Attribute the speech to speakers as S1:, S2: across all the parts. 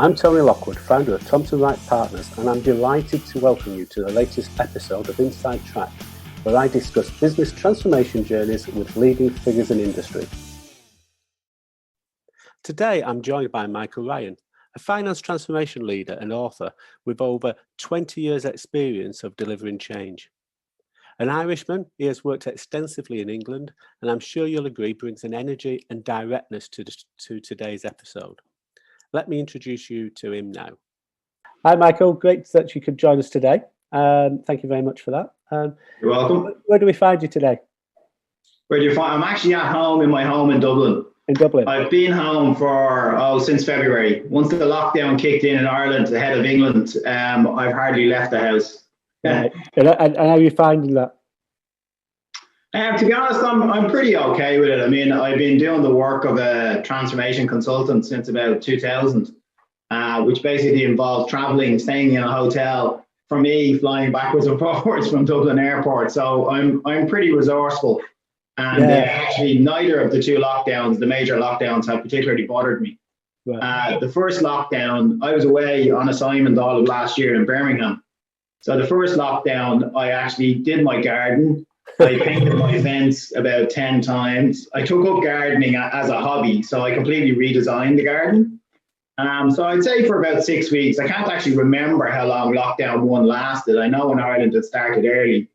S1: I'm Tony Lockwood, founder of Thompson Wright Partners, and I'm delighted to welcome you to the latest episode of Inside Track, where I discuss business transformation journeys with leading figures in industry. Today, I'm joined by Michael Ryan, a finance transformation leader and author with over 20 years' experience of delivering change. An Irishman, he has worked extensively in England, and I'm sure you'll agree brings an energy and directness to today's episode. Let me introduce you to him now. Hi, Michael. Great that you could join us today. Thank you very much for that.
S2: You're welcome.
S1: Where do we find you today?
S2: Where do you find? I'm actually at home in my home in Dublin.
S1: In Dublin.
S2: I've been home since February. Once the lockdown kicked in Ireland ahead of England, I've hardly left the house.
S1: Right. And how are you finding that?
S2: To be honest, I'm pretty okay with it. I mean, I've been doing the work of a transformation consultant since about 2000, which basically involves traveling, staying in a hotel. For me, flying backwards and forwards from Dublin Airport. So I'm pretty resourceful. And actually, neither of the two lockdowns, the major lockdowns, have particularly bothered me. Right. The first lockdown, I was away on assignment all of last year in Birmingham. So the first lockdown, I actually did my garden. I painted my fence about 10 times. I took up gardening as a hobby, so I completely redesigned the garden. So I'd say for about 6 weeks. I can't actually remember how long lockdown one lasted. I know in Ireland it started early.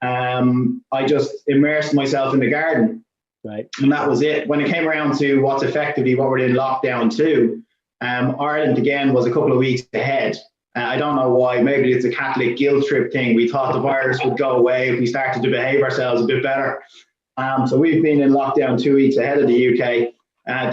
S2: I just immersed myself in the garden.
S1: Right.
S2: And that was it. When it came around to what we're in lockdown two, Ireland again was a couple of weeks ahead. I don't know why. Maybe it's a Catholic guilt trip thing. We thought the virus would go away if we started to behave ourselves a bit better. So we've been in lockdown 2 weeks ahead of the UK.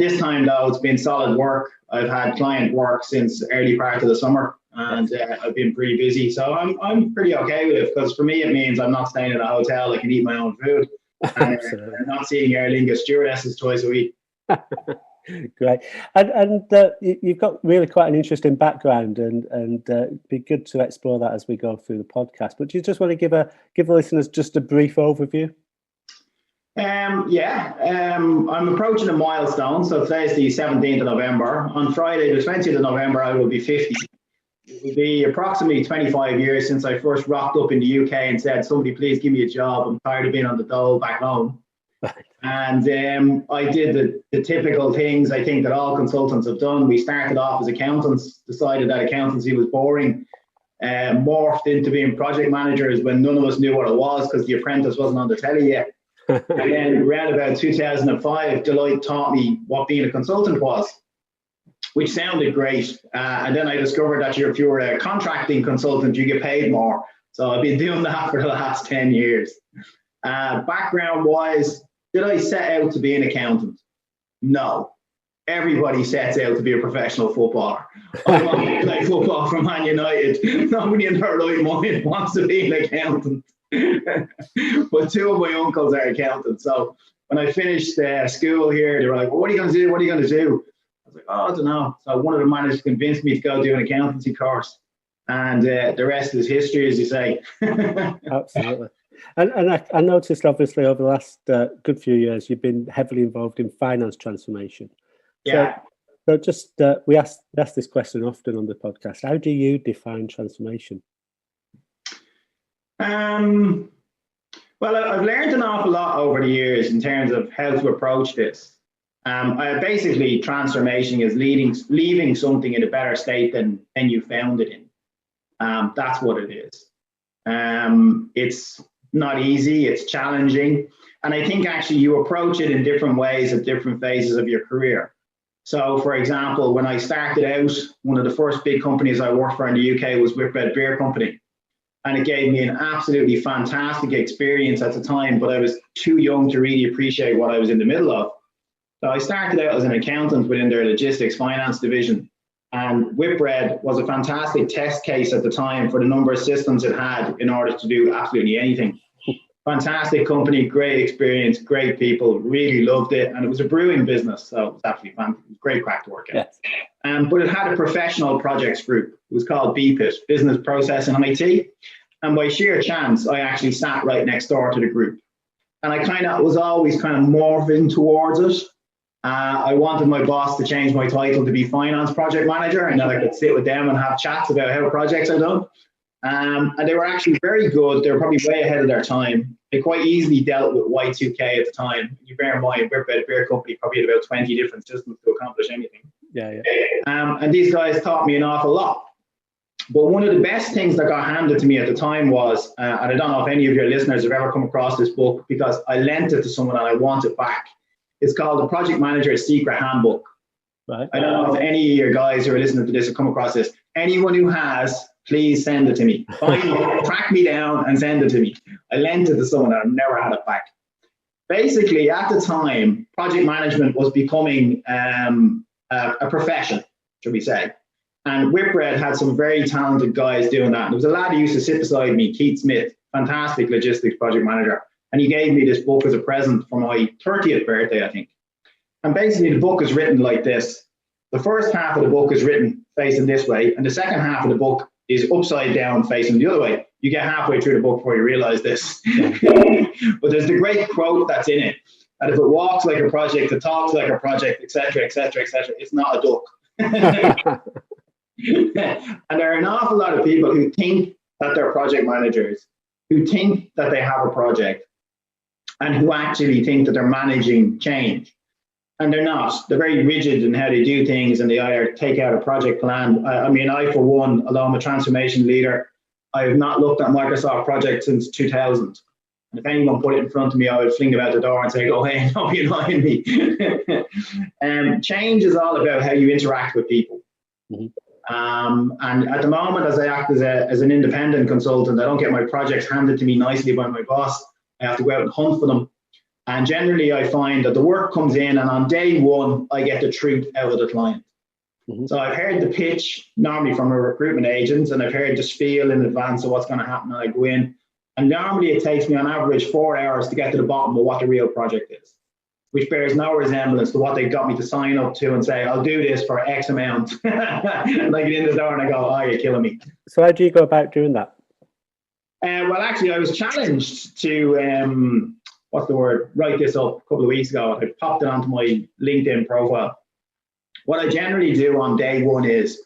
S2: This time, though, it's been solid work. I've had client work since early part of the summer, and I've been pretty busy. So I'm pretty okay with it, because for me, it means I'm not staying in a hotel. I can eat my own food. And I'm not seeing Aer Lingus stewardesses twice a week.
S1: Great. And you've got really quite an interesting background, and it'd be good to explore that as we go through the podcast. But do you just want to give the listeners just a brief overview?
S2: I'm approaching a milestone. So today's the 17th of November. On Friday, the 20th of November, I will be 50. It will be approximately 25 years since I first rocked up in the UK and said, somebody please give me a job. I'm tired of being on the dole back home. And I did the typical things I think that all consultants have done. We started off as accountants, decided that accountancy was boring, morphed into being project managers when none of us knew what it was because The Apprentice wasn't on the telly yet. And then around about 2005, Deloitte taught me what being a consultant was, which sounded great. And then I discovered that if you're a contracting consultant, you get paid more. So I've been doing that for the last 10 years. Background-wise, did I set out to be an accountant? No. Everybody sets out to be a professional footballer. I want to play football for Man United. Nobody in their right mind wants to be an accountant. But two of my uncles are accountants. So when I finished school here, they were like, well, what are you going to do? What are you going to do? I was like, oh, I don't know. So one of them managed to convince me to go do an accountancy course. And the rest is history, as you say.
S1: Absolutely. And I noticed, obviously, over the last good few years, you've been heavily involved in finance transformation.
S2: Yeah.
S1: So just we ask this question often on the podcast. How do you define transformation?
S2: Well, I've learned an awful lot over the years in terms of how to approach this. Basically, transformation is leaving something in a better state than you found it in. That's what it is. It's not easy, it's challenging. And I think actually you approach it in different ways at different phases of your career. So for example, when I started out, one of the first big companies I worked for in the UK was Whitbread Beer Company. And it gave me an absolutely fantastic experience at the time, but I was too young to really appreciate what I was in the middle of. So I started out as an accountant within their logistics finance division. And Whitbread was a fantastic test case at the time for the number of systems it had in order to do absolutely anything. Fantastic company, great experience, great people, really loved it. And it was a brewing business, so it was absolutely fun. It was great crack to work at. Yes. But it had a professional projects group. It was called BPIT, Business Process and IT. And by sheer chance, I actually sat right next door to the group. And I was always kind of morphing towards it. I wanted my boss to change my title to be finance project manager, and then I could sit with them and have chats about how projects are done. And they were actually very good. They were probably way ahead of their time. They quite easily dealt with Y2K at the time. You bear in mind, we're a beer company, probably had about 20 different systems to accomplish anything.
S1: Yeah.
S2: And these guys taught me an awful lot. But one of the best things that got handed to me at the time was, and I don't know if any of your listeners have ever come across this book, because I lent it to someone and I want it back. It's called The Project Manager's Secret Handbook.
S1: Right.
S2: I don't know if any of your guys who are listening to this have come across this. Anyone who has, please send it to me. Find it, track me down and send it to me. I lent it to someone and I've never had it back. Basically, at the time, project management was becoming a profession, should we say. And Whitbread had some very talented guys doing that. And there was a lad who used to sit beside me, Keith Smith, fantastic logistics project manager. And he gave me this book as a present for my 30th birthday, I think. And basically the book is written like this. The first half of the book is written facing this way, and the second half of the book is upside down facing the other way. You get halfway through the book before you realize this. But there's the great quote that's in it. And if it walks like a project, it talks like a project, etc., etc., etc., it's not a duck. And there are an awful lot of people who think that they're project managers, who think that they have a project, and who actually think that they're managing change. And they're not. They're very rigid in how they do things, and they either take out a project plan. I mean, I, for one, although I'm a transformation leader, I have not looked at Microsoft projects since 2000. And if anyone put it in front of me, I would fling them out the door and say, go, hey, don't be annoying me. Change is all about how you interact with people. Mm-hmm. And at the moment, as I act as an independent consultant, I don't get my projects handed to me nicely by my boss. I have to go out and hunt for them. And generally, I find that the work comes in, and on day one, I get the truth out of the client. Mm-hmm. So I've heard the pitch, normally from a recruitment agent, and I've heard the spiel in advance of what's going to happen. And I go in, and normally it takes me on average 4 hours to get to the bottom of what the real project is, which bears no resemblance to what they got me to sign up to and say, I'll do this for X amount. And I get in the door and I go, oh, you're killing me.
S1: So how do you go about doing that?
S2: Well, actually, I was challenged to, write this up a couple of weeks ago. I popped it onto my LinkedIn profile. What I generally do on day one is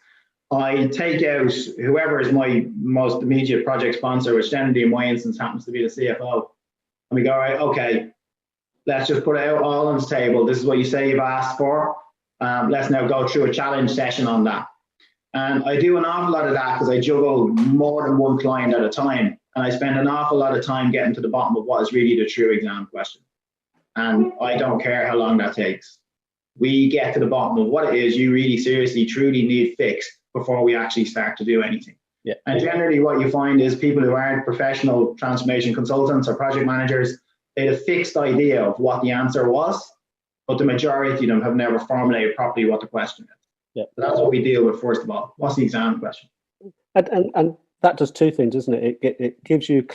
S2: I take out whoever is my most immediate project sponsor, which generally in my instance happens to be the CFO. And we go, right, okay, let's just put it out all on the table. This is what you say you've asked for. Let's now go through a challenge session on that. And I do an awful lot of that because I juggle more than one client at a time. And I spend an awful lot of time getting to the bottom of what is really the true exam question. And I don't care how long that takes. We get to the bottom of what it is you really seriously, truly need fixed before we actually start to do anything. Yeah. And generally what you find is people who aren't professional transformation consultants or project managers, they had a fixed idea of what the answer was, but the majority of them have never formulated properly what the question is. Yeah. So that's what we deal with first of all. What's the exam question?
S1: And that does two things, doesn't it? It gives you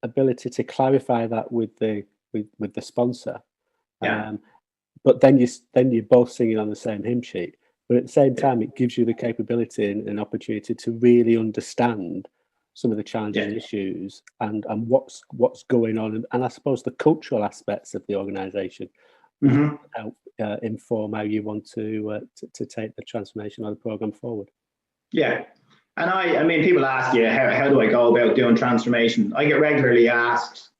S1: ability to clarify that with the sponsor. Yeah. But then you're both singing on the same hymn sheet. But at the same time, it gives you the capability and an opportunity to really understand some of the challenging issues and what's going on, and I suppose the cultural aspects of the organisation help inform how you want to take the transformation of the programme forward.
S2: Yeah, and I mean, people ask you how do I go about doing transformation? I get regularly asked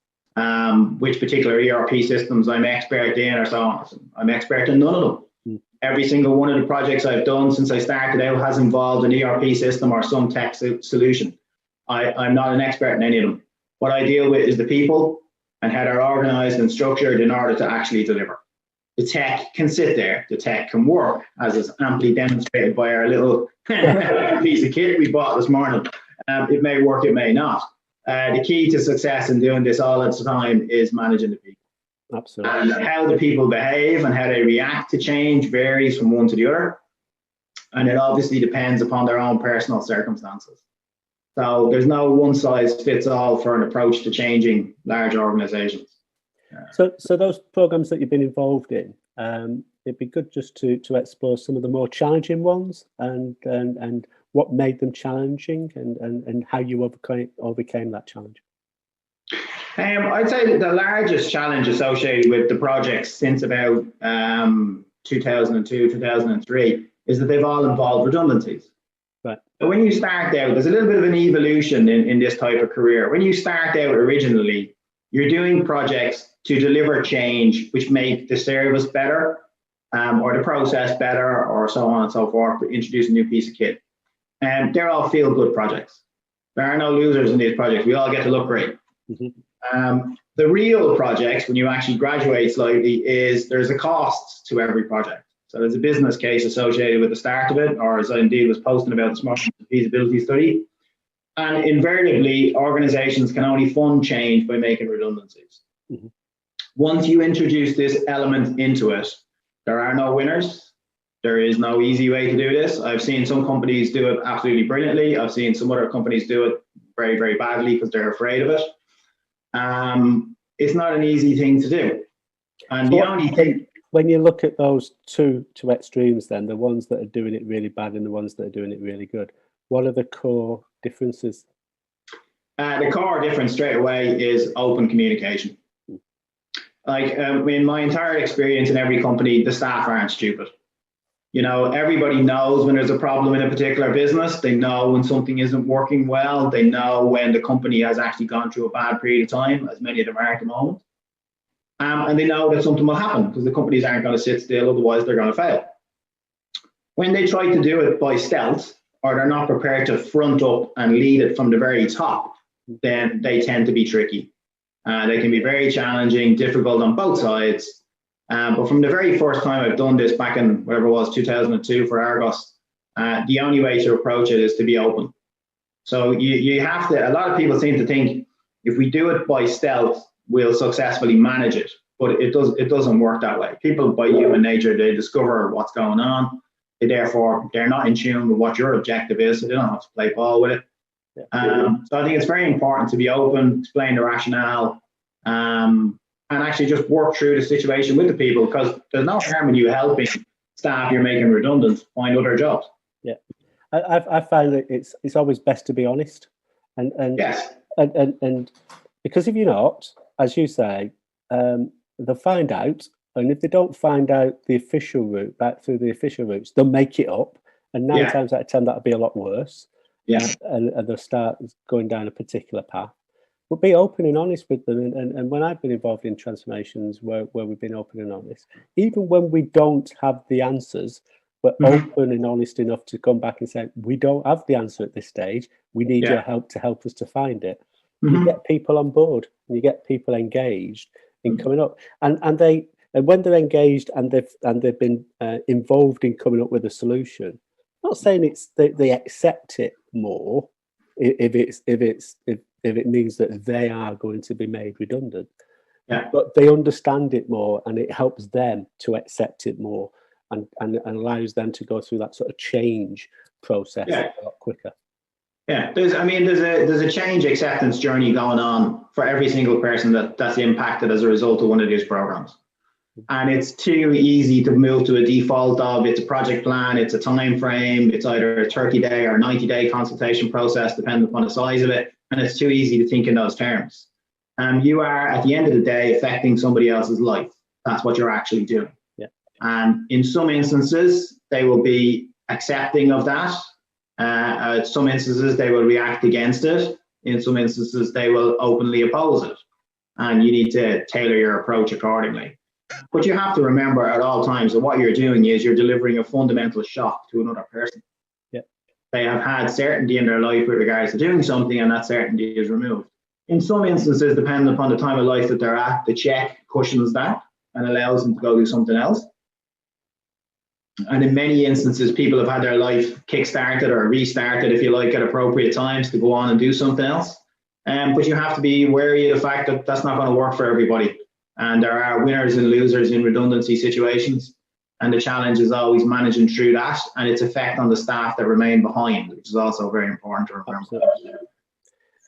S2: which particular ERP systems I'm expert in or so on. I'm expert in none of them. Every single one of the projects I've done since I started out has involved an ERP system or some tech solution. I'm not an expert in any of them. What I deal with is the people and how they're organized and structured in order to actually deliver. The tech can sit there. The tech can work, as is amply demonstrated by our little piece of kit we bought this morning. It may work, it may not. The key to success in doing this all at the time is managing the people.
S1: Absolutely.
S2: And how the people behave and how they react to change varies from one to the other. And it obviously depends upon their own personal circumstances. So there's no one size fits all for an approach to changing large organizations.
S1: So those programs that you've been involved in, it'd be good just to explore some of the more challenging ones and what made them challenging and how you overcame that challenge.
S2: I'd say the largest challenge associated with the projects since about 2002, 2003 is that they've all involved redundancies.
S1: Right.
S2: So when you start out, there's a little bit of an evolution in this type of career. When you start out originally, you're doing projects to deliver change which make the service better, or the process better, or so on and so forth, to introduce a new piece of kit. And they're all feel-good projects. There are no losers in these projects. We all get to look great. The real projects, when you actually graduate slightly, is there's a cost to every project. So there's a business case associated with the start of it, or as I indeed was posting about this morning, the feasibility study. And invariably, organizations can only fund change by making redundancies. Once you introduce this element into it, there are no winners. There is no easy way to do this. I've seen some companies do it absolutely brilliantly. I've seen some other companies do it very, very badly because they're afraid of it. It's not an easy thing to do. And the only thing,
S1: when you look at those two extremes, then the ones that are doing it really bad and the ones that are doing it really good, what are the core differences?
S2: The core difference straight away is open communication. Like in my entire experience in every company, the staff aren't stupid. You know, everybody knows when there's a problem in a particular business. They know when something isn't working well. They know when the company has actually gone through a bad period of time, as many of them are at the moment. And they know that something will happen because the companies aren't going to sit still, otherwise they're going to fail. When they try to do it by stealth, or they're not prepared to front up and lead it from the very top, then they tend to be tricky. They can be very challenging, difficult on both sides. But from the very first time I've done this back in whatever it was, 2002 for Argos, the only way to approach it is to be open. So you have to, a lot of people seem to think if we do it by stealth, we'll successfully manage it. But it doesn't work that way. People by human nature, they discover what's going on. They're not in tune with what your objective is, so they don't have to play ball with it. So I think it's very important to be open, explain the rationale, and actually just work through the situation with the people, because there's no harm in you helping staff you're making redundant find other jobs.
S1: Yeah, I find that it's always best to be honest, and
S2: yes,
S1: and because if you're not, as you say, they'll find out, and if they don't find out the official route, back through the official routes, they'll make it up, and 9 times out of 10 that'll be a lot worse.
S2: Yeah,
S1: and they'll start going down a particular path. But be open and honest with them. And when I've been involved in transformations where we've been open and honest, even when we don't have the answers, we're open and honest enough to come back and say, we don't have the answer at this stage. We need your help to help us to find it. You get people on board and you get people engaged in coming up. And when they're engaged and they've been involved in coming up with a solution, I'm not saying it's they accept it more if it means that they are going to be made redundant.
S2: Yeah.
S1: But they understand it more, and it helps them to accept it more, and allows them to go through that sort of change process a lot quicker.
S2: Yeah, there's a change acceptance journey going on for every single person that's impacted as a result of one of these programs. And it's too easy to move to a default of it's a project plan, it's a time frame, it's either a 30-day or 90-day consultation process, depending upon the size of it. And it's too easy to think in those terms. You are, at the end of the day, affecting somebody else's life. That's what you're actually doing.
S1: Yeah.
S2: And in some instances, they will be accepting of that. Some instances, they will react against it. In some instances, they will openly oppose it. And you need to tailor your approach accordingly. But you have to remember at all times that what you're doing is you're delivering a fundamental shock to another person.
S1: Yeah.
S2: They have had certainty in their life with regards to doing something, and that certainty is removed. In some instances, depending upon the time of life that they're at, the check cushions that and allows them to go do something else. And in many instances, people have had their life kick-started or restarted, if you like, at appropriate times to go on and do something else. But you have to be wary of the fact that that's not going to work for everybody. And there are winners and losers in redundancy situations. And the challenge is always managing through that and its effect on the staff that remain behind, which is also very important to remember.
S1: Absolutely.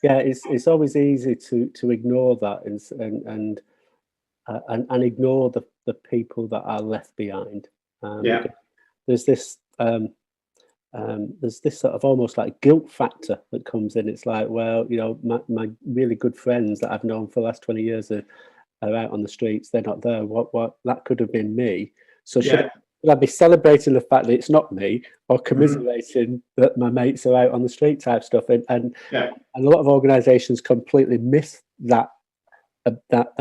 S1: Yeah, it's always easy to ignore that and ignore the people that are left behind. There's this there's this sort of almost like guilt factor that comes in. It's like, well, my really good friends that I've known for the last 20 years are out on the streets. They're not there. What that could have been me. So should I be celebrating the fact that it's not me, or commiserating that my mates are out on the street type stuff? And a lot of organisations completely miss that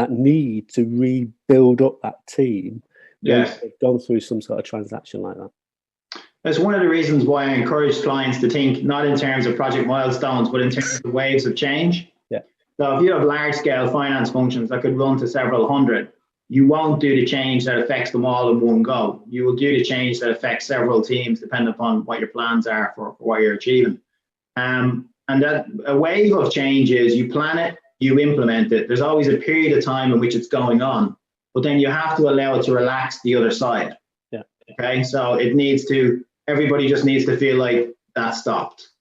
S1: need to rebuild up that team.
S2: Yes,
S1: they've gone through some sort of transaction like that.
S2: That's one of the reasons why I encourage clients to think not in terms of project milestones, but in terms of waves of change.
S1: Yeah.
S2: So if you have large scale finance functions that could run to several hundred, you won't do the change that affects them all in one go. You will do the change that affects several teams, depending upon what your plans are for what you're achieving. And that a wave of change is you plan it, you implement it. There's always a period of time in which it's going on, but then you have to allow it to relax the other side.
S1: Yeah.
S2: Okay. So everybody just needs to feel like that stopped.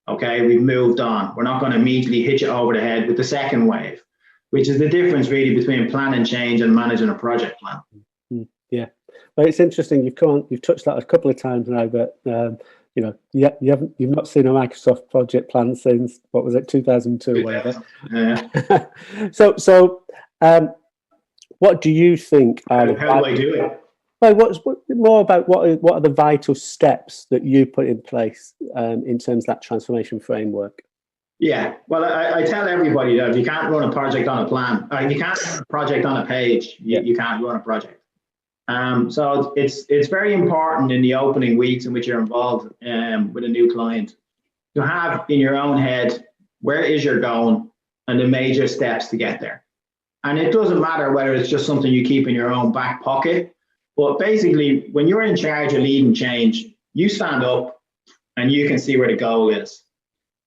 S2: Okay. We've moved on. We're not going to immediately hit you over the head with the second wave, which is the difference really between planning change and managing a project plan.
S1: Yeah. Well, it's interesting. You've touched that a couple of times now, but you've not seen a Microsoft project plan since, what was it, 2002 or whatever.
S2: Yeah.
S1: So what do you think
S2: how do I do it?
S1: Well, what's more about what are the vital steps that you put in place in terms of that transformation framework?
S2: Yeah, well, I tell everybody that if you can't run a project on a plan, if you can't run a project on a page, you can't run a project. So it's very important in the opening weeks in which you're involved with a new client to have in your own head where is your going and the major steps to get there. And it doesn't matter whether it's just something you keep in your own back pocket, but basically when you're in charge of leading change, you stand up and you can see where the goal is.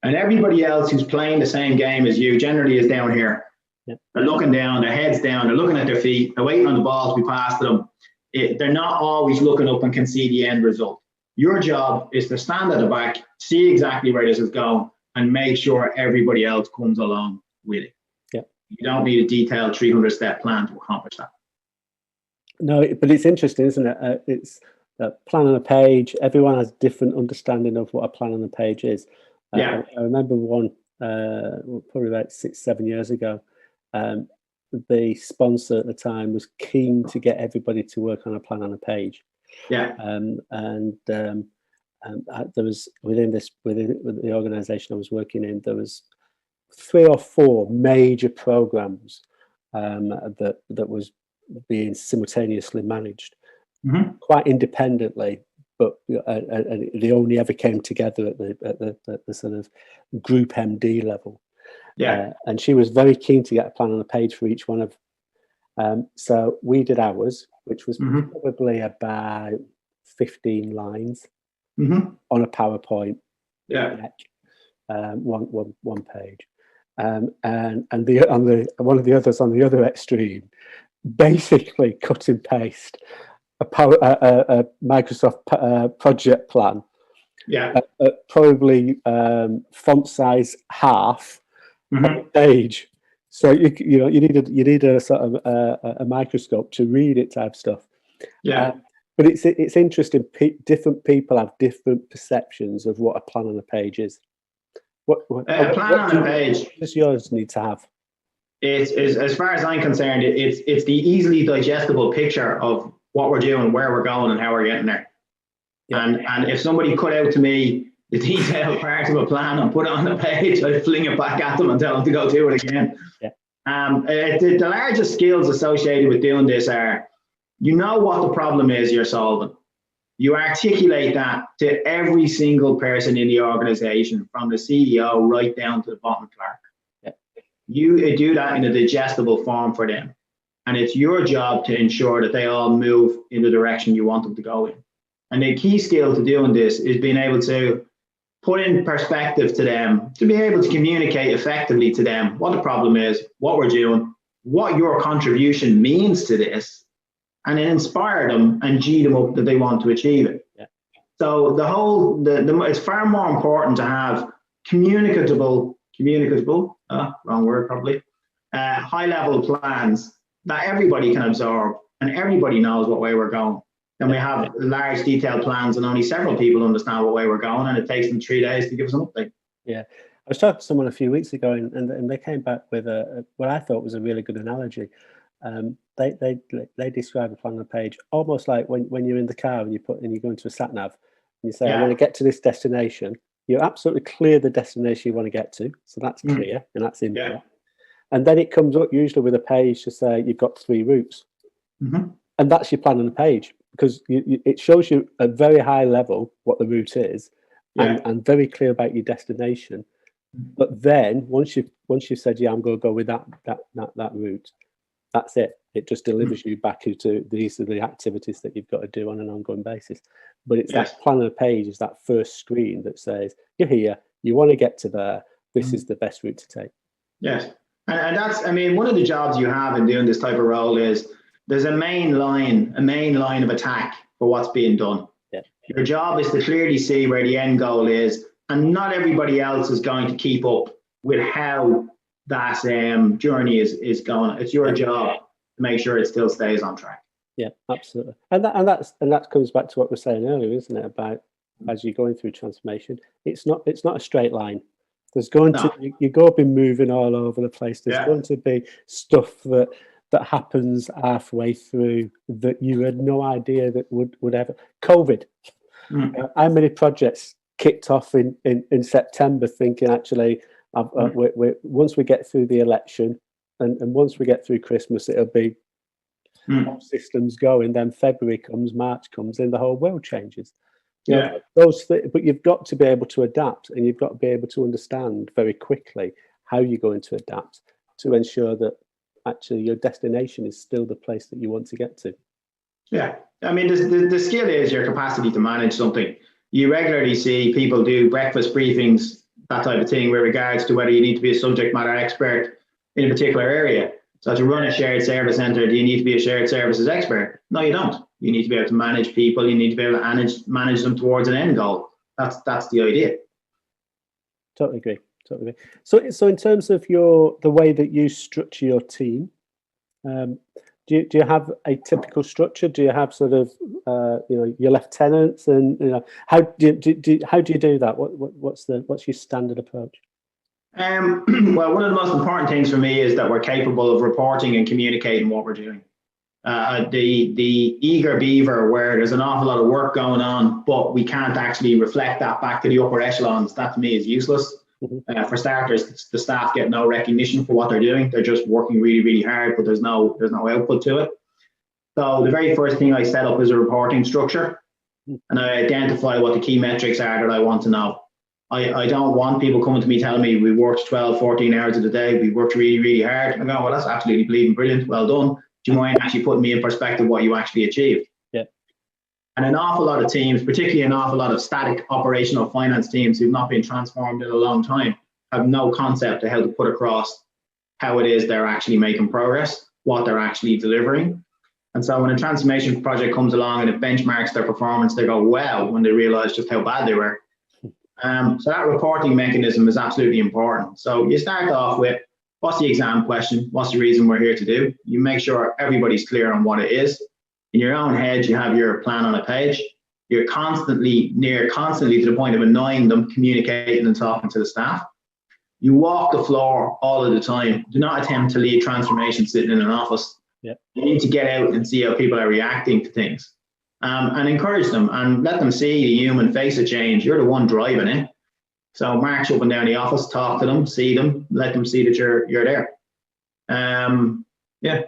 S2: And everybody else who's playing the same game as you generally is down here.
S1: Yep.
S2: They're looking down, their heads down, they're looking at their feet, they're waiting on the ball to be passed to them. They're not always looking up and can see the end result. Your job is to stand at the back, see exactly where this is going, and make sure everybody else comes along with it.
S1: Yeah.
S2: You don't need a detailed 300-step plan to accomplish that.
S1: No, but it's interesting, isn't it? It's a plan on a page. Everyone has different understanding of what a plan on a page is.
S2: Yeah.
S1: I remember one probably about 6-7 years ago. The sponsor at the time was keen to get everybody to work on a plan on a page.
S2: Yeah.
S1: There was within the organisation I was working in, there was 3 or 4 major programs that was being simultaneously managed quite independently, but they only ever came together at the sort of group MD level.
S2: Yeah.
S1: And she was very keen to get a plan on a page for each one of. So we did ours, which was probably about 15 lines on a PowerPoint.
S2: Yeah.
S1: Deck, one page. And one of the others on the other extreme basically cut and paste a Microsoft project plan.
S2: Yeah.
S1: Probably font size half on the page. So you need a sort of a microscope to read it type stuff.
S2: Yeah.
S1: But it's interesting. Different people have different perceptions of what a plan on a page is. What
S2: plan on a page
S1: does yours need to have?
S2: It's as far as I'm concerned, it's the easily digestible picture of what we're doing, where we're going, and how we're getting there. Yeah. And if somebody cut out to me the detailed part of a plan and put it on the page, I'd fling it back at them and tell them to go do it again.
S1: Yeah.
S2: The largest skills associated with doing this are, you know what the problem is you're solving. You articulate that to every single person in the organization, from the CEO right down to the bottom clerk.
S1: Yeah.
S2: You do that in a digestible form for them. And it's your job to ensure that they all move in the direction you want them to go in. And the key skill to doing this is being able to put in perspective to them, to be able to communicate effectively to them what the problem is, what we're doing, what your contribution means to this, and then inspire them and G them up that they want to achieve it.
S1: Yeah.
S2: So it's far more important to have communicable, wrong word probably, high level plans that everybody can absorb and everybody knows what way we're going. Then we have large detailed plans and only several people understand what way we're going, and it takes them 3 days to give us an update.
S1: Yeah. I was talking to someone a few weeks ago, and they came back with what I thought was a really good analogy. They describe a plan on a page almost like when you're in the car and you go into a sat nav and you say, I want to get to this destination. You're absolutely clear the destination you want to get to, so that's clear and that's input. Yeah. And then it comes up usually with a page to say you've got 3 routes, and that's your plan on the page, because it shows you at very high level what the route is, and very clear about your destination. But then once you've said, I'm going to go with that route, that's it. It just delivers you back to these are the activities that you've got to do on an ongoing basis. But it's that plan on the page is that first screen that says, you're here, you want to get to there, this is the best route to take.
S2: Yes. And that's, I mean, one of the jobs you have in doing this type of role is there's a main line of attack for what's being done.
S1: Yeah.
S2: Your job is to clearly see where the end goal is, and not everybody else is going to keep up with how that journey is going. It's your job to make sure it still stays on track.
S1: Yeah, absolutely. And that comes back to what we were saying earlier, isn't it? About as you're going through transformation, it's not a straight line. There's going to you're going to be moving all over the place. There's going to be stuff that happens halfway through that you had no idea that would ever. COVID. How many projects kicked off in September thinking actually once we get through the election and once we get through Christmas it'll be all systems going, then February comes, March comes, and the whole world changes. You know, but you've got to be able to adapt, and you've got to be able to understand very quickly how you're going to adapt to ensure that actually your destination is still the place that you want to get to.
S2: Yeah, I mean, the skill is your capacity to manage something. You regularly see people do breakfast briefings, that type of thing, with regards to whether you need to be a subject matter expert in a particular area. So to run a shared service centre, do you need to be a shared services expert? No, you don't. You need to be able to manage people. You need to be able to manage them towards an end goal. That's the idea.
S1: Totally agree. So in terms of the way that you structure your team, do you have a typical structure? Do you have sort of your lieutenants, and how do you do that? What's your standard approach?
S2: Well, one of the most important things for me is that we're capable of reporting and communicating what we're doing. The eager beaver, where there's an awful lot of work going on, but we can't actually reflect that back to the upper echelons, that to me is useless. For starters, the staff get no recognition for what they're doing. They're just working really, really hard, but there's no output to it. So the very first thing I set up is a reporting structure, and I identify what the key metrics are that I want to know. I don't want people coming to me telling me we worked 12, 14 hours of the day, we worked really, really hard. I go, well, that's absolutely bleeding brilliant. Well done. Do you mind actually putting me in perspective what you actually achieved?
S1: Yeah.
S2: And an awful lot of teams, particularly an awful lot of static operational finance teams who've not been transformed in a long time, have no concept of how to put across how it is they're actually making progress, what they're actually delivering. And so when a transformation project comes along and it benchmarks their performance, they go, wow, when they realize just how bad they were. So that reporting mechanism is absolutely important. So you start off with, what's the exam question? What's the reason we're here to do? You make sure everybody's clear on what it is. In your own head, you have your plan on a page. You're constantly to the point of annoying them, communicating and talking to the staff. You walk the floor all of the time. Do not attempt to lead transformation sitting in an office.
S1: Yep.
S2: You need to get out and see how people are reacting to things. And encourage them and let them see the human face of change. You're the one driving it. So march up and down the office, talk to them, see them, let them see that you're there. Yeah.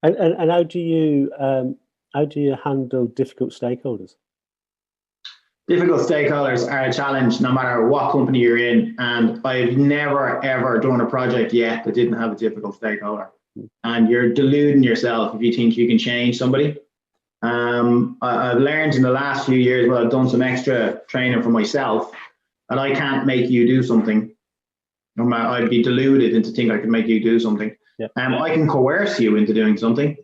S1: And how do you handle difficult stakeholders?
S2: Difficult stakeholders are a challenge no matter what company you're in. And I've never, ever done a project yet that didn't have a difficult stakeholder. And you're deluding yourself if you think you can change somebody. I've learned in the last few years, I've done some extra training for myself, that I can't make you do something. I'd be deluded into thinking I could make you do something.
S1: Yeah.
S2: I can coerce you into doing something.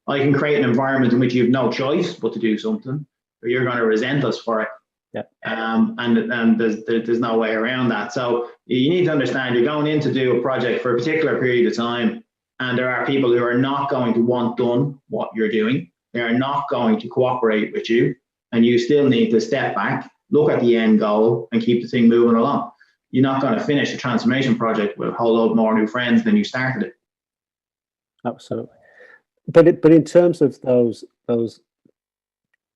S2: I can create an environment in which you have no choice but to do something, or you're going to resent us for it.
S1: Yeah.
S2: And there's no way around that. So you need to understand you're going in to do a project for a particular period of time, and there are people who are not going to want done what you're doing. they are not going to cooperate with you, and you still need to step back, look at the end goal, and keep the thing moving along. You're not going to finish a transformation project with a whole load more new friends than you started it.
S1: Absolutely. But in terms of those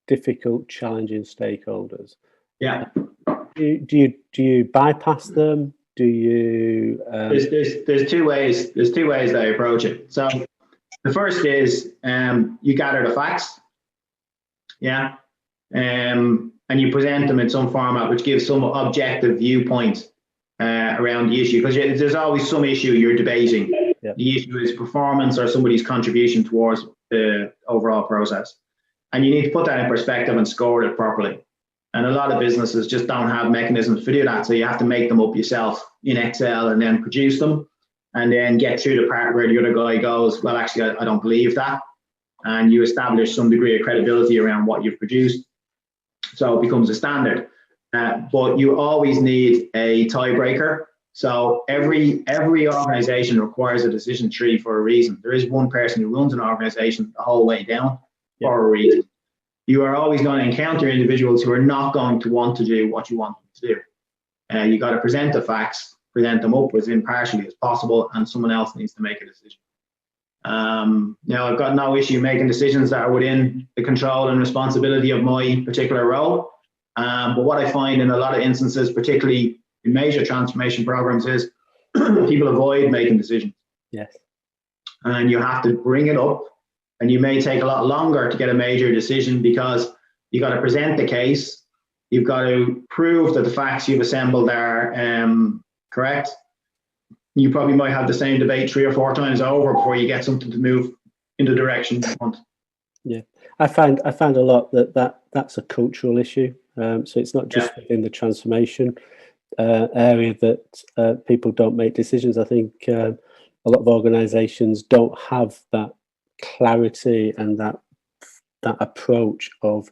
S1: difficult, challenging stakeholders,
S2: yeah,
S1: do you bypass them? Do you?
S2: There's two ways. There's two ways that I approach it. So the first is you gather the facts, yeah, and you present them in some format which gives some objective viewpoint around the issue, because there's always some issue you're debating.
S1: Yep.
S2: The issue is performance or somebody's contribution towards the overall process, and you need to put that in perspective and score it properly. And a lot of businesses just don't have mechanisms to do that, so you have to make them up yourself in Excel and then produce them, and then get through the part where the other guy goes, well, actually, I don't believe that, and you establish some degree of credibility around what you've produced, so it becomes a standard. But you always need a tiebreaker. So every organization requires a decision tree for a reason. There is one person who runs an organization the whole way down for a reason. You are always going to encounter individuals who are not going to want to do what you want them to do. You got to present the facts, present them up as impartially as possible, and someone else needs to make a decision. Now, I've got no issue making decisions that are within the control and responsibility of my particular role. But what I find in a lot of instances, particularly in major transformation programs, is people avoid making decisions.
S1: Yes.
S2: And you have to bring it up, and you may take a lot longer to get a major decision because you got to present the case. You've got to prove that the facts you've assembled are correct. You probably might have the same debate 3 or 4 times over before you get something to move in the direction you want.
S1: Yeah, I found a lot that's a cultural issue. So it's not just within the transformation area that people don't make decisions. I think a lot of organisations don't have that clarity and that approach of,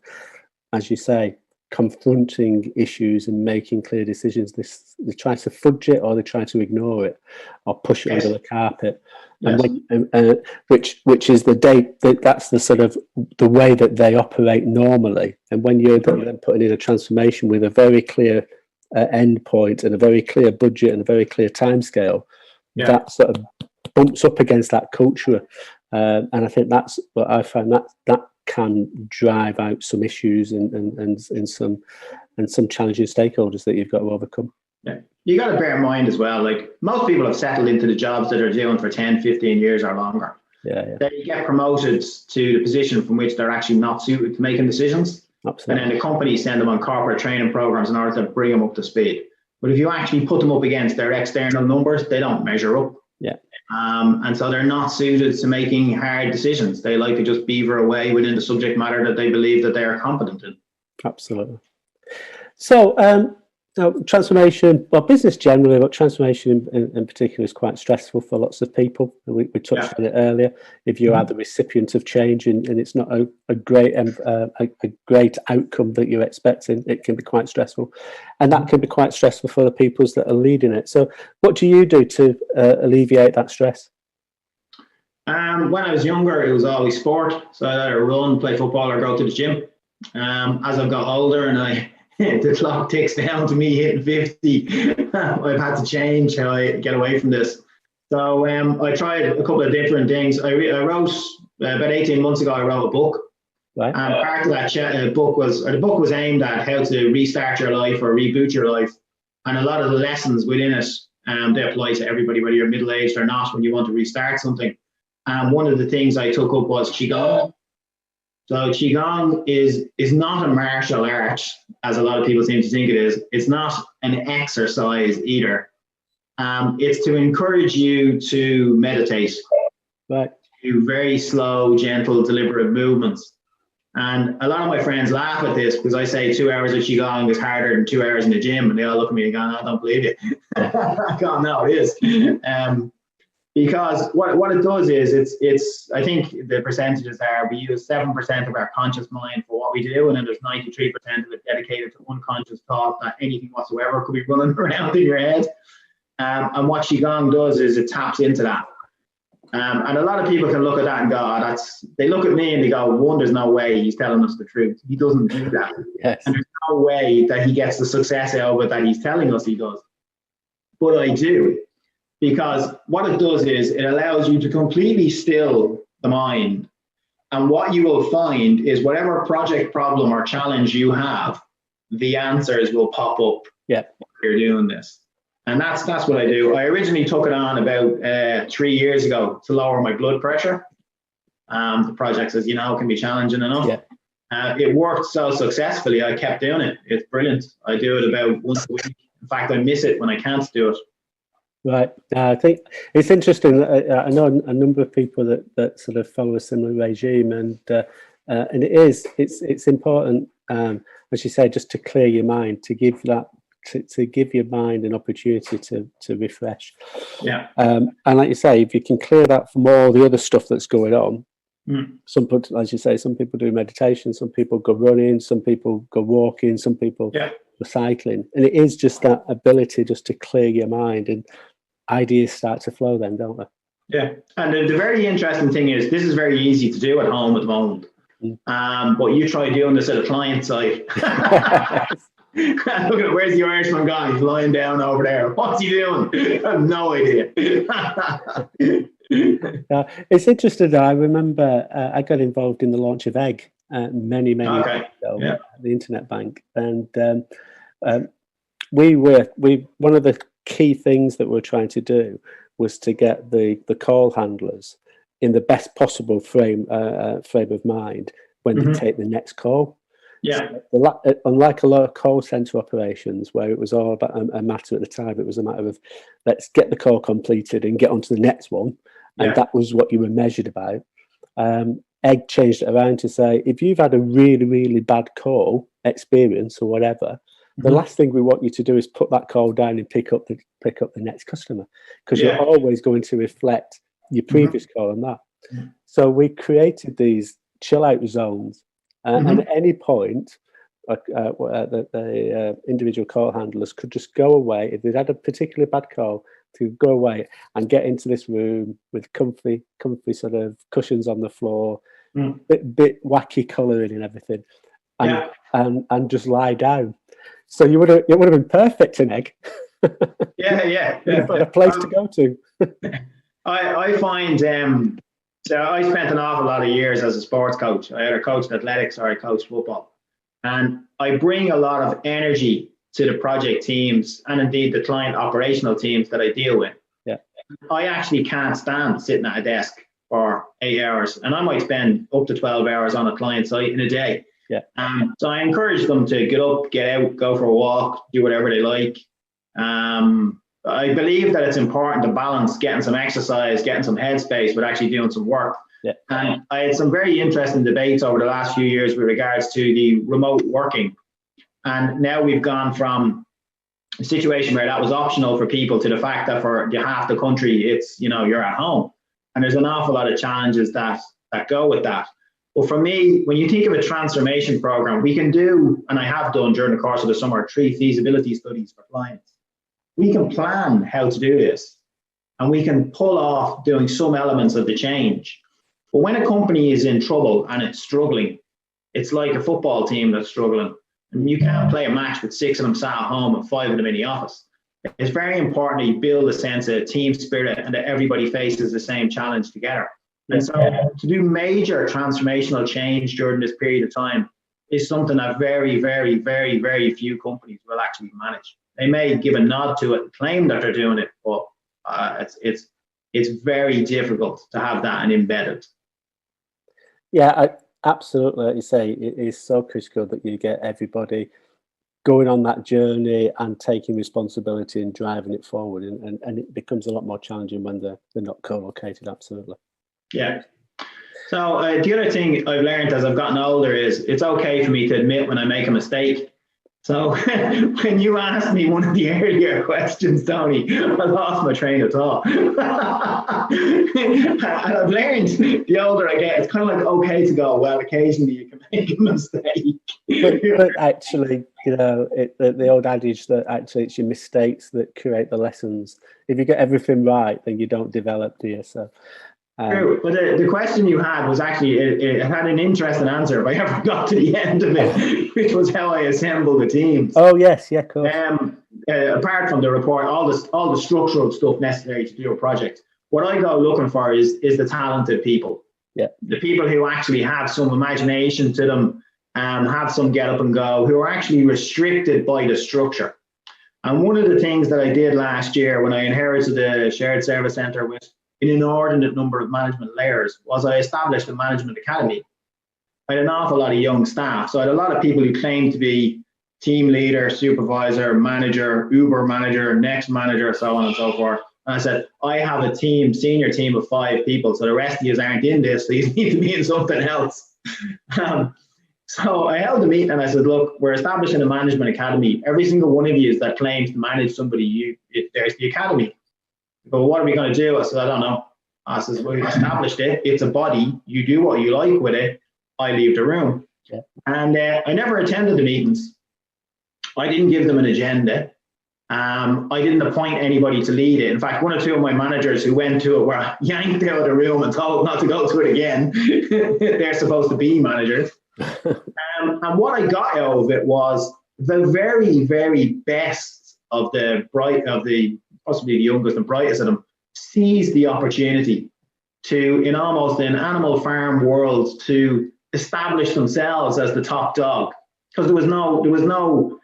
S1: as you say, confronting issues and making clear decisions. They try to fudge it, or they try to ignore it, or push it under the carpet.
S2: Yes.
S1: And which is that's the sort of the way that they operate normally. And when you're then putting in a transformation with a very clear end point and a very clear budget and a very clear timescale, that sort of bumps up against that culture. And I think that's what I find, that can drive out some issues and some challenging stakeholders that you've got to overcome.
S2: Yeah. You got to bear in mind as well, like most people have settled into the jobs that they're doing for 10, 15 years or longer.
S1: Yeah.
S2: They get promoted to the position from which they're actually not suited to making decisions. Absolutely. And then the companies send them on corporate training programs in order to bring them up to speed. But if you actually put them up against their external numbers, they don't measure up.
S1: Yeah.
S2: And so they're not suited to making hard decisions. They like to just beaver away within the subject matter that they believe that they are competent in. Absolutely.
S1: So transformation, well, business generally, but transformation in particular is quite stressful for lots of people. We touched on it earlier. If you are the recipient of change and it's not a great outcome that you're expecting, it can be quite stressful. And that can be quite stressful for the people that are leading it. So what do you do to alleviate that stress?
S2: When I was younger, it was always sport. So I'd either run, play football, or go to the gym. As I've got older and the clock ticks down to me hitting 50, I've had to change how I get away from this. So I tried a couple of different things. I wrote, about 18 months ago, I wrote a book.
S1: Right.
S2: And part of that book was aimed at how to restart your life or reboot your life. And a lot of the lessons within it, they apply to everybody, whether you're middle-aged or not, when you want to restart something. And one of the things I took up was Qigong. So Qigong is not a martial art, as a lot of people seem to think it is. It's not an exercise either. It's to encourage you to meditate.
S1: Right.
S2: Do very slow, gentle, deliberate movements. And a lot of my friends laugh at this because I say 2 hours of Qigong is harder than 2 hours in the gym. And they all look at me and go, I don't believe you. I go, no, it is. Because what it does is it's I think the percentages are we use 7% of our conscious mind for what we do, and then there's 93% of it dedicated to unconscious thought that anything whatsoever could be running around in your head. And what Qigong does is it taps into that. And a lot of people can look at that and go, oh, they look at me and they go, one, there's no way he's telling us the truth. He doesn't do that.
S1: Yes.
S2: And there's no way that he gets the success out of it that he's telling us he does. But I do, because what it does is it allows you to completely still the mind. And what you will find is whatever project, problem, or challenge you have, the answers will pop up.
S1: Yeah.
S2: While you're doing this. And that's what I do. I originally took it on about 3 years ago to lower my blood pressure. The projects, as you know, can be challenging enough. Yeah. It worked so successfully, I kept doing it. It's brilliant. I do it about once a week. In fact, I miss it when I can't do it. Right.
S1: I think it's interesting. I know a number of people that sort of follow a similar regime, and it's important, as you say, just to clear your mind, to give that. To give your mind an opportunity to refresh.
S2: Yeah.
S1: And like you say, if you can clear that from all the other stuff that's going on, some people, as you say, some people do meditation, some people go running, some people go walking, some people go cycling. And it is just that ability just to clear your mind, and ideas start to flow then, don't they?
S2: Yeah. And the very interesting thing is this is very easy to do at home at the moment. But you try doing this at a client site. Look at where's the Irishman guy? He's lying down over there. What's he doing? I have no idea.
S1: It's interesting though. I remember I got involved in the launch of Egg many years ago at the Internet Bank, and we one of the key things that we're trying to do was to get the call handlers in the best possible frame of mind when they take the next call.
S2: Yeah.
S1: So, unlike a lot of call center operations where it was all about a matter at the time, it was a matter of let's get the call completed and get on to the next one. And that was what you were measured about. Egg changed it around to say, if you've had a really, really bad call experience or whatever, the last thing we want you to do is put that call down and pick up the next customer, because you're always going to reflect your previous call on that. So we created these chill out zones. And at any point, the individual call handlers could just go away if they'd had a particularly bad call, to go away and get into this room with comfy sort of cushions on the floor, bit wacky colouring and everything, and just lie down. So it would have been perfect in Egg.
S2: Yeah.
S1: A place to go to.
S2: I find. So I spent an awful lot of years as a sports coach. I either coached athletics or I coached football. And I bring a lot of energy to the project teams and indeed the client operational teams that I deal with.
S1: Yeah.
S2: I actually can't stand sitting at a desk for 8 hours, and I might spend up to 12 hours on a client site in a day.
S1: Yeah.
S2: So I encourage them to get up, get out, go for a walk, do whatever they like. I believe that it's important to balance getting some exercise, getting some headspace with actually doing some work.
S1: Yeah.
S2: And I had some very interesting debates over the last few years with regards to the remote working. And now we've gone from a situation where that was optional for people to the fact that for half the country, it's, you're at home. And there's an awful lot of challenges that go with that. But for me, when you think of a transformation program, we can do, and I have done during the course of the summer, 3 feasibility studies for clients. We can plan how to do this, and we can pull off doing some elements of the change. But when a company is in trouble and it's struggling, it's like a football team that's struggling. And you can't play a match with 6 of them sat at home and 5 of them in the office. It's very important that you build a sense of team spirit and that everybody faces the same challenge together. And so to do major transformational change during this period of time is something that very, very, very, very few companies will actually manage. They may give a nod to it and claim that they're doing it, but it's very difficult to have that and embedded.
S1: Yeah, absolutely. Like you say, it is so critical that you get everybody going on that journey and taking responsibility and driving it forward. And it becomes a lot more challenging when they're not co-located. Absolutely.
S2: Yeah. So the other thing I've learned as I've gotten older is it's okay for me to admit when I make a mistake. So when you asked me one of the earlier questions, Tony, I lost my train of thought. And I've learned the older I get, it's kind of like okay to go, well, occasionally you can make a mistake.
S1: But actually, the old adage that actually it's your mistakes that create the lessons. If you get everything right, then you don't develop, do you? So
S2: True, but the question you had was actually, it had an interesting answer if I ever got to the end of it, which was how I assembled the teams.
S1: Oh yes, yeah, of course.
S2: Apart from the report, all the structural stuff necessary to do a project, what I go looking for is the talented people.
S1: Yeah.
S2: The people who actually have some imagination to them, have some get up and go, who are actually restricted by the structure. And one of the things that I did last year when I inherited the shared service centre with an inordinate number of management layers was I established a management academy. I had an awful lot of young staff. So I had a lot of people who claimed to be team leader, supervisor, manager, Uber manager, next manager, so on and so forth. And I said, I have a team, senior team of 5 people. So the rest of you aren't in this. So you need to be in something else. So I held a meeting and I said, look, we're establishing a management academy. Every single one of you that claims to manage somebody, there's the academy. But what are we going to do? I said, I don't know. I said, well, we established it. It's a body. You do what you like with it. I leave the room.
S1: Yeah.
S2: And I never attended the meetings. I didn't give them an agenda. I didn't appoint anybody to lead it. In fact, 1 or 2 of my managers who went to it were yanked out of the room and told not to go to it again. They're supposed to be managers. And what I got out of it was the very, very best of possibly the youngest and brightest of them seized the opportunity to, in almost an animal farm world, to establish themselves as the top dog, because there was no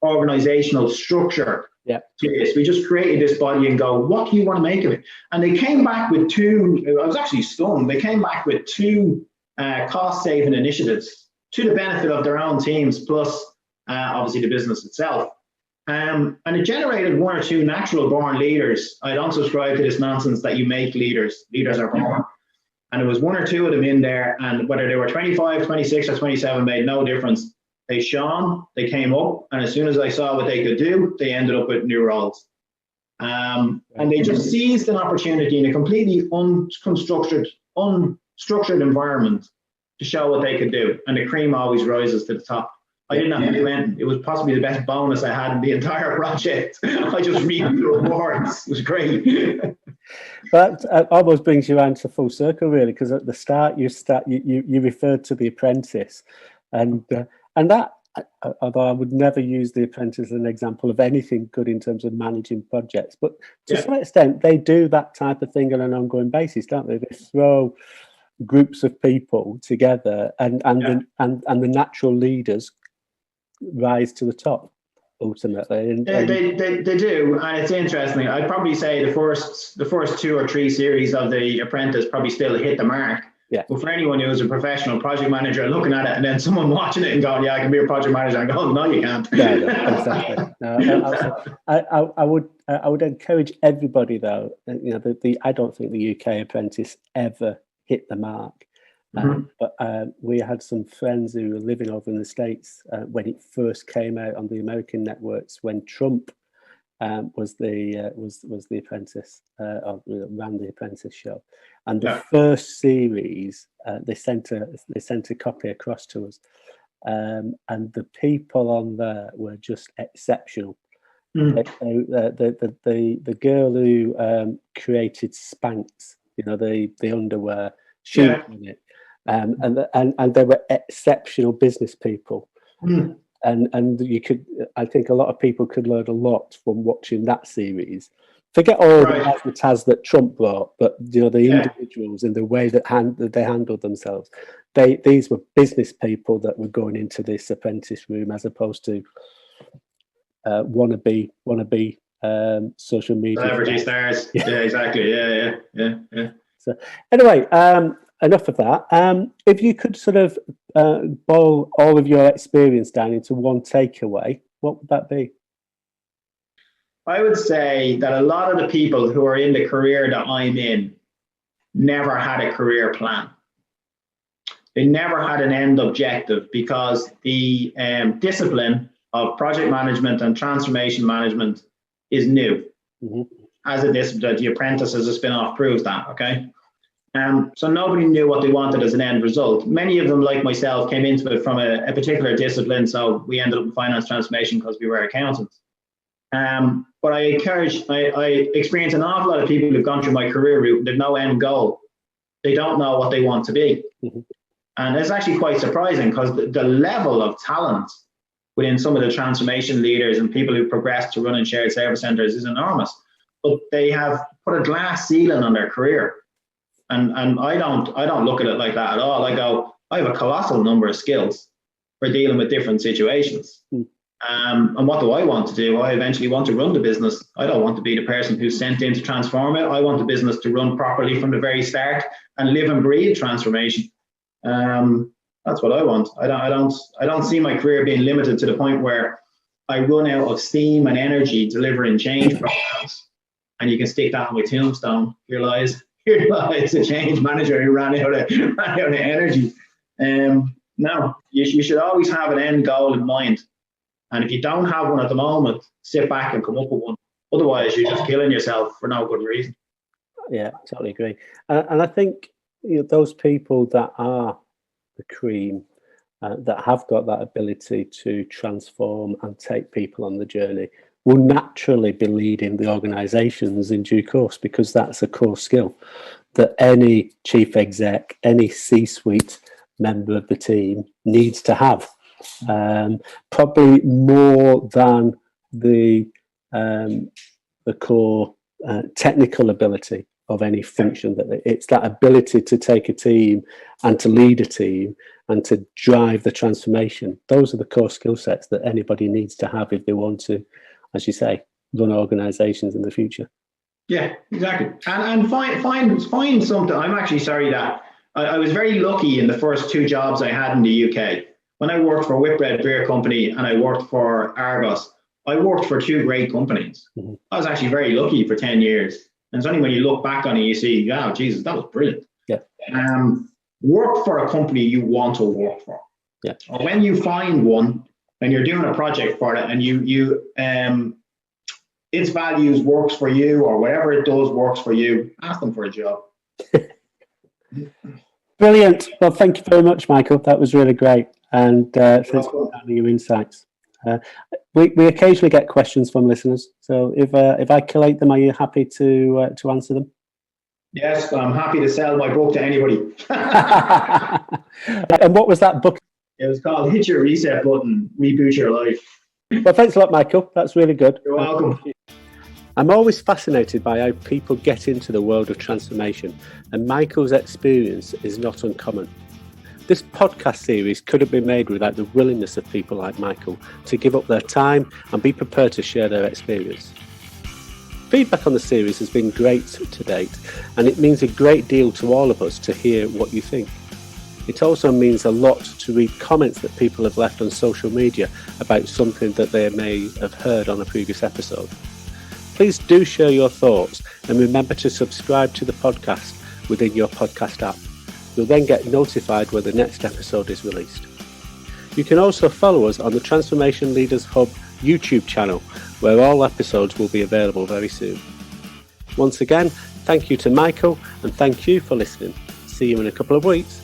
S2: organizational structure to this. We just created this body and go, what do you want to make of it? And they came back with 2. I was actually stunned. They came back with 2 cost-saving initiatives to the benefit of their own teams, plus obviously the business itself. And it generated 1 or 2 natural-born leaders. I don't subscribe to this nonsense that you make leaders. Leaders are born. And there was 1 or 2 of them in there, and whether they were 25, 26, or 27 made no difference. They shone, they came up, and as soon as I saw what they could do, they ended up with new roles. And they just seized an opportunity in a completely unstructured environment to show what they could do. And the cream always rises to the top. I didn't have to do anything. It was possibly the best bonus I had in the entire project. I just read the rewards. It was great.
S1: That almost brings you around to full circle, really, because at the start you referred to The Apprentice, and that, although I would never use The Apprentice as an example of anything good in terms of managing projects, but to some extent they do that type of thing on an ongoing basis, don't they? They throw groups of people together, and the natural leaders rise to the top ultimately.
S2: They do, and it's interesting. I'd probably say the first 2 or 3 series of The Apprentice probably still hit the mark.
S1: Yeah.
S2: But for anyone who's a professional project manager looking at it, and then someone watching it and going, "Yeah, I can be a project manager," and going, "No, you can't."
S1: No, exactly. No, I would encourage everybody, though. I don't think the UK Apprentice ever hit the mark. But we had some friends who were living over in the States when it first came out on the American networks, when Trump was the Apprentice, or ran the Apprentice show, and the first series they sent a copy across to us, and the people on there were just exceptional. The girl who created Spanx, the underwear, she was in it. And they were exceptional business people, and you could, I think a lot of people could learn a lot from watching that series. Forget all the razzmatazz that Trump brought, but the individuals and the way that they handled themselves. These were business people that were going into this apprentice room, as opposed to wannabe social media
S2: celebrity stars. Yeah, exactly. Yeah.
S1: So anyway, enough of that. If you could sort of boil all of your experience down into one takeaway, what would that be?
S2: I would say that a lot of the people who are in the career that I'm in never had a career plan. They never had an end objective, because the discipline of project management and transformation management is new. As a discipline, The Apprentice as a spin-off proves that, okay? So nobody knew what they wanted as an end result. Many of them, like myself, came into it from a particular discipline, so we ended up in finance transformation because we were accountants. But I experience an awful lot of people who've gone through my career route, they've no end goal. They don't know what they want to be. Mm-hmm. And it's actually quite surprising because the level of talent within some of the transformation leaders and people who progress to running shared service centers is enormous. But they have put a glass ceiling on their career. And I don't look at it like that at all. I go, I have a colossal number of skills for dealing with different situations. Mm. And what do I want to do? I eventually want to run the business. I don't want to be the person who's sent in to transform it. I want the business to run properly from the very start and live and breathe transformation. That's what I want. I don't see my career being limited to the point where I run out of steam and energy delivering change programs. And you can stick that on my tombstone. Here lies a change manager who ran out of energy. No, you should always have an end goal in mind. And if you don't have one at the moment, sit back and come up with one. Otherwise, you're just killing yourself for no good reason.
S1: Yeah, totally agree. And I think those people that are the cream, that have got that ability to transform and take people on the journey, will naturally be leading the organisations in due course, because that's a core skill that any chief exec, any C-suite member of the team needs to have. Probably more than the core technical ability of any function. That it's that ability to take a team and to lead a team and to drive the transformation. Those are the core skill sets that anybody needs to have if they want to, as you say, run organisations in the future.
S2: Yeah, exactly. And find something. I'm actually sorry that I was very lucky in the first two jobs I had in the UK. When I worked for Whitbread Beer Company and I worked for Argos, I worked for two great companies. Mm-hmm. I was actually very lucky for 10 years. And it's only when you look back on it, you see, oh, Jesus, that was brilliant. Yeah. Work for a company you want to work for. Yeah. Or when you find one and you're doing a project for it and you its values works for you, or whatever it does works for you, ask them for a job.
S1: Brilliant. Well, thank you very much, Michael. That was really great. And thanks for your insights. We occasionally get questions from listeners. So if I collate them, are you happy to answer them?
S2: Yes, I'm happy to sell my book to anybody.
S1: And what was that book?
S2: It was called Hit Your Reset Button, Reboot Your Life.
S1: Well, thanks a lot, Michael. That's really good.
S2: You're welcome.
S1: I'm always fascinated by how people get into the world of transformation, and Michael's experience is not uncommon. This podcast series couldn't be made without the willingness of people like Michael to give up their time and be prepared to share their experience. Feedback on the series has been great to date, and it means a great deal to all of us to hear what you think. It also means a lot to read comments that people have left on social media about something that they may have heard on a previous episode. Please do share your thoughts, and remember to subscribe to the podcast within your podcast app. You'll then get notified when the next episode is released. You can also follow us on the Transformation Leaders Hub YouTube channel, where all episodes will be available very soon. Once again, thank you to Michael, and thank you for listening. See you in a couple of weeks.